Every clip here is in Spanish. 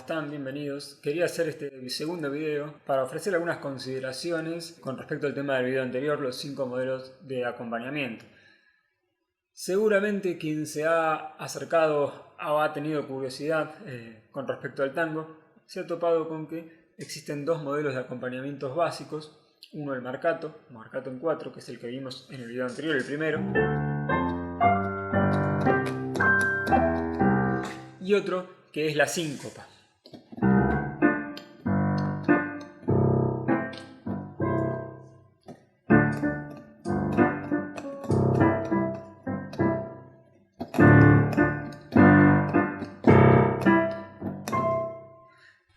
están? Bienvenidos. Quería hacer este segundo video para ofrecer algunas consideraciones con respecto al tema del video anterior, los 5 modelos de acompañamiento. Seguramente quien se ha acercado o ha tenido curiosidad con respecto al tango, se ha topado con que existen 2 modelos de acompañamientos básicos. Uno el marcato en 4, que es el que vimos en el video anterior, el primero. Y otro que es la síncopa.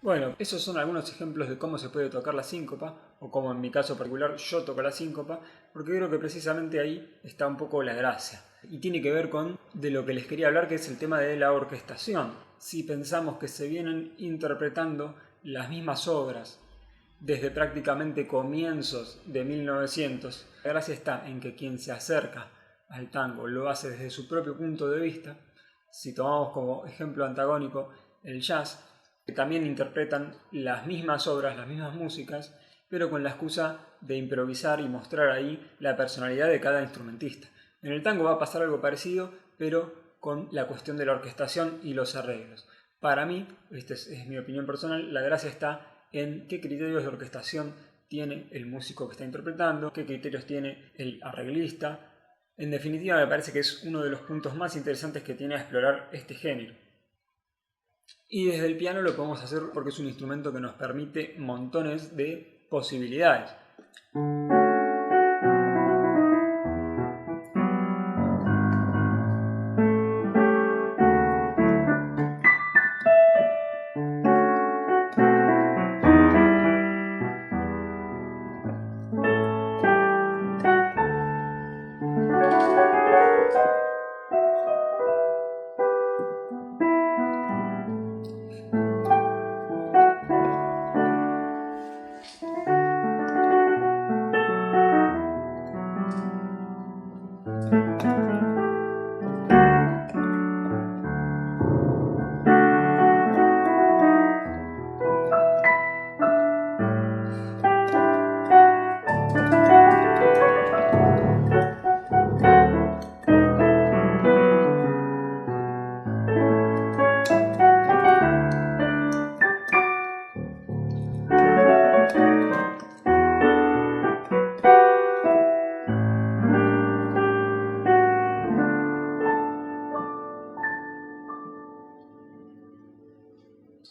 Bueno, esos son algunos ejemplos de cómo se puede tocar la síncopa, o como en mi caso particular yo toco la síncopa, porque creo que precisamente ahí está un poco la gracia. Y tiene que ver con de lo que les quería hablar, que es el tema de la orquestación. Si pensamos que se vienen interpretando las mismas obras desde prácticamente comienzos de 1900, la gracia está en que quien se acerca al tango lo hace desde su propio punto de vista. Si tomamos como ejemplo antagónico el jazz, que también interpretan las mismas obras, las mismas músicas, pero con la excusa de improvisar y mostrar ahí la personalidad de cada instrumentista. En el tango va a pasar algo parecido, pero con la cuestión de la orquestación y los arreglos. Para mí, esta es mi opinión personal, la gracia está en qué criterios de orquestación tiene el músico que está interpretando, qué criterios tiene el arreglista. En definitiva, me parece que es uno de los puntos más interesantes que tiene a explorar este género. Y desde el piano lo podemos hacer porque es un instrumento que nos permite montones de posibilidades.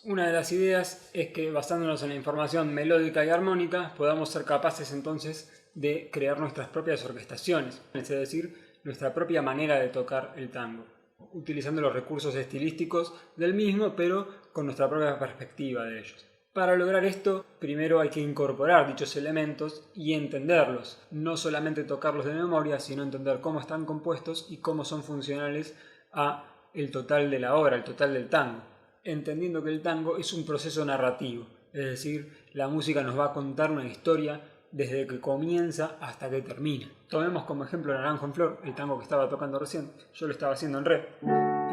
Una de las ideas es que, basándonos en la información melódica y armónica, podamos ser capaces entonces de crear nuestras propias orquestaciones, es decir, nuestra propia manera de tocar el tango, utilizando los recursos estilísticos del mismo, pero con nuestra propia perspectiva de ellos. Para lograr esto, primero hay que incorporar dichos elementos y entenderlos, no solamente tocarlos de memoria, sino entender cómo están compuestos y cómo son funcionales a el total de la obra, el total del tango. Entendiendo que el tango es un proceso narrativo, es decir, la música nos va a contar una historia desde que comienza hasta que termina. Tomemos como ejemplo Naranjo en Flor, el tango que estaba tocando recién. Yo lo estaba haciendo en re,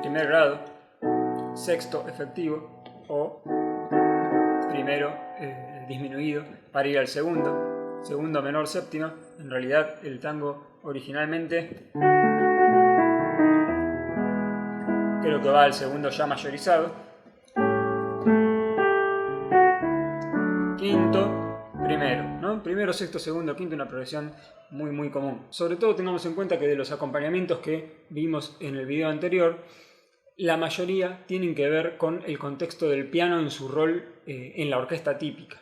primer grado, sexto efectivo o primero disminuido para ir al segundo, segundo menor séptima. En realidad el tango originalmente creo que va al segundo ya mayorizado. Quinto, primero, ¿no? Primero, sexto, segundo, quinto, una progresión muy común. Sobre todo tengamos en cuenta que de los acompañamientos que vimos en el video anterior, la mayoría tienen que ver con el contexto del piano en su rol en la orquesta típica.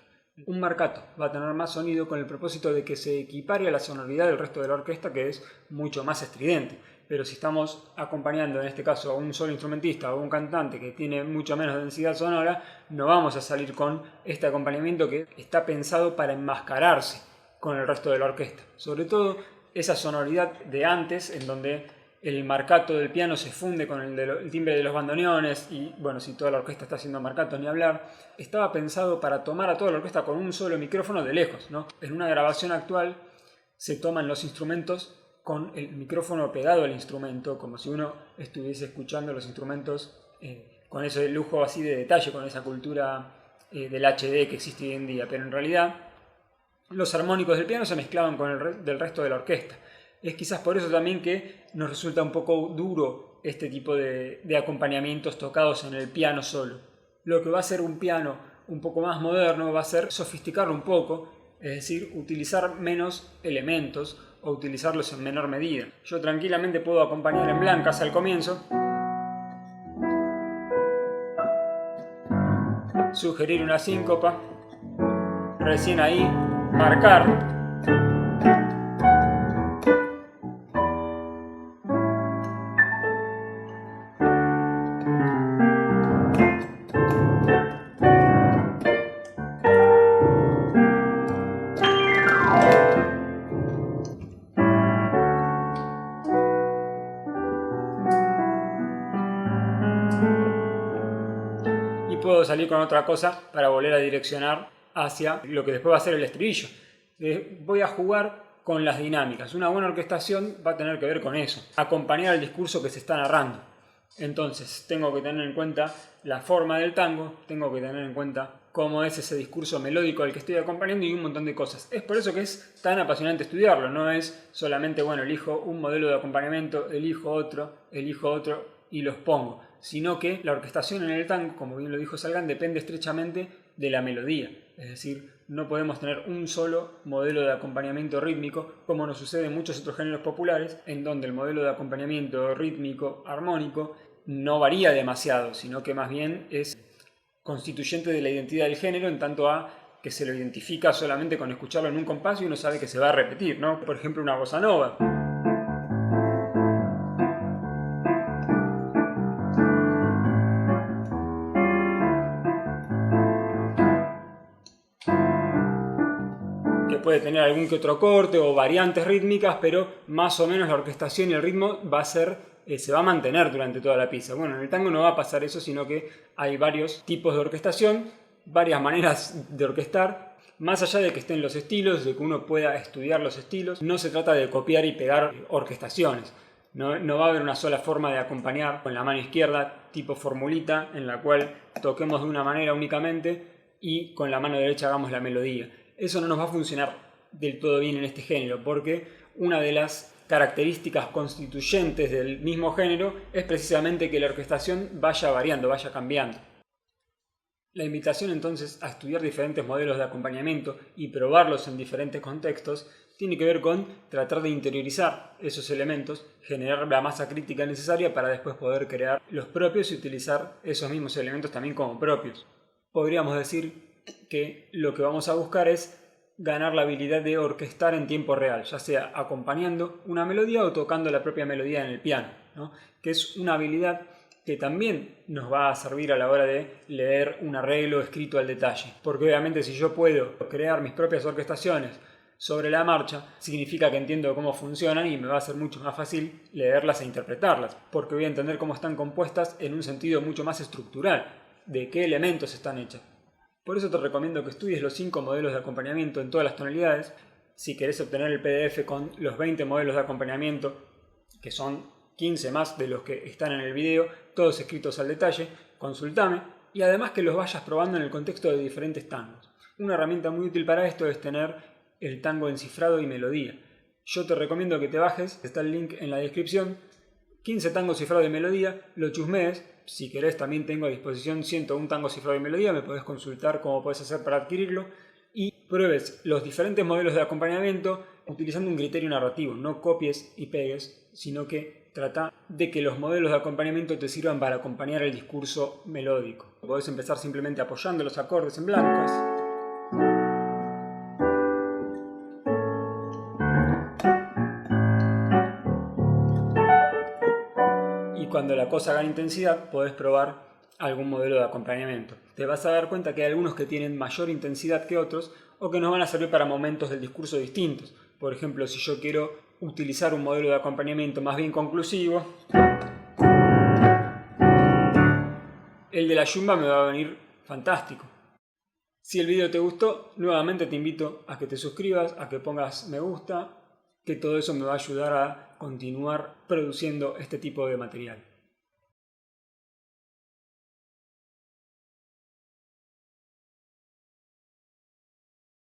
Un marcato va a tener más sonido con el propósito de que se equipare a la sonoridad del resto de la orquesta, que es mucho más estridente. Pero si estamos acompañando en este caso a un solo instrumentista o un cantante que tiene mucho menos densidad sonora, no vamos a salir con este acompañamiento que está pensado para enmascararse con el resto de la orquesta. Sobre todo esa sonoridad de antes, en donde el marcato del piano se funde con el timbre de los bandoneones y, bueno, si toda la orquesta está haciendo marcato ni hablar, estaba pensado para tomar a toda la orquesta con un solo micrófono de lejos, ¿no? En una grabación actual se toman los instrumentos con el micrófono pegado al instrumento, como si uno estuviese escuchando los instrumentos con ese lujo así de detalle, con esa cultura del HD que existe hoy en día, pero en realidad los armónicos del piano se mezclaban con del resto de la orquesta. Es quizás por eso también que nos resulta un poco duro este tipo de acompañamientos tocados en el piano solo. Lo que va a ser un piano un poco más moderno va a ser sofisticarlo un poco, es decir, utilizar menos elementos o utilizarlos en menor medida. Yo tranquilamente puedo acompañar en blancas al comienzo, sugerir una síncopa, recién ahí marcar y puedo salir con otra cosa para volver a direccionar hacia lo que después va a ser el estribillo. Voy a jugar con las dinámicas. Una buena orquestación va a tener que ver con eso, acompañar el discurso que se está narrando. Entonces tengo que tener en cuenta la forma del tango, tengo que tener en cuenta cómo es ese discurso melódico al que estoy acompañando y un montón de cosas. Es por eso que es tan apasionante estudiarlo, no es solamente, bueno, elijo un modelo de acompañamiento, elijo otro y los pongo, sino que la orquestación en el tango, como bien lo dijo Salgán, depende estrechamente de la melodía. Es decir, no podemos tener un solo modelo de acompañamiento rítmico, como nos sucede en muchos otros géneros populares, en donde el modelo de acompañamiento rítmico armónico no varía demasiado, sino que más bien es constituyente de la identidad del género, en tanto a que se lo identifica solamente con escucharlo en un compás y uno sabe que se va a repetir, ¿no? Por ejemplo, una bossa nova. Que puede tener algún que otro corte o variantes rítmicas, pero más o menos la orquestación y el ritmo va a ser se va a mantener durante toda la pieza. Bueno, en el tango no va a pasar eso, sino que hay varios tipos de orquestación, varias maneras de orquestar, más allá de que estén los estilos, de que uno pueda estudiar los estilos. No se trata de copiar y pegar orquestaciones. No va a haber una sola forma de acompañar con la mano izquierda, tipo formulita, en la cual toquemos de una manera únicamente y con la mano derecha hagamos la melodía. Eso no nos va a funcionar del todo bien en este género, porque una de las características constituyentes del mismo género es precisamente que la orquestación vaya variando, vaya cambiando. La invitación entonces a estudiar diferentes modelos de acompañamiento y probarlos en diferentes contextos tiene que ver con tratar de interiorizar esos elementos, generar la masa crítica necesaria para después poder crear los propios y utilizar esos mismos elementos también como propios. Podríamos decir que lo que vamos a buscar es ganar la habilidad de orquestar en tiempo real, ya sea acompañando una melodía o tocando la propia melodía en el piano, ¿no? Que es una habilidad que también nos va a servir a la hora de leer un arreglo escrito al detalle, porque obviamente si yo puedo crear mis propias orquestaciones sobre la marcha, significa que entiendo cómo funcionan y me va a ser mucho más fácil leerlas e interpretarlas, porque voy a entender cómo están compuestas en un sentido mucho más estructural, de qué elementos están hechas. Por eso te recomiendo que estudies los 5 modelos de acompañamiento en todas las tonalidades. Si querés obtener el PDF con los 20 modelos de acompañamiento, que son 15 más de los que están en el video, todos escritos al detalle, consultame y además que los vayas probando en el contexto de diferentes tangos. Una herramienta muy útil para esto es tener el tango en cifrado y melodía. Yo te recomiendo que te bajes, está el link en la descripción, 15 tangos cifrados de melodía, lo chusmees. Si querés también tengo a disposición 101 tangos cifrados de melodía, me podés consultar cómo podés hacer para adquirirlo y pruebes los diferentes modelos de acompañamiento utilizando un criterio narrativo. No copies y pegues, sino que trata de que los modelos de acompañamiento te sirvan para acompañar el discurso melódico. Podés empezar simplemente apoyando los acordes en blancas. Cuando la cosa gana intensidad, podés probar algún modelo de acompañamiento. Te vas a dar cuenta que hay algunos que tienen mayor intensidad que otros o que nos van a servir para momentos del discurso distintos. Por ejemplo, si yo quiero utilizar un modelo de acompañamiento más bien conclusivo, el de la yumba me va a venir fantástico. Si el video te gustó, nuevamente te invito a que te suscribas, a que pongas me gusta, que todo eso me va a ayudar a continuar produciendo este tipo de material.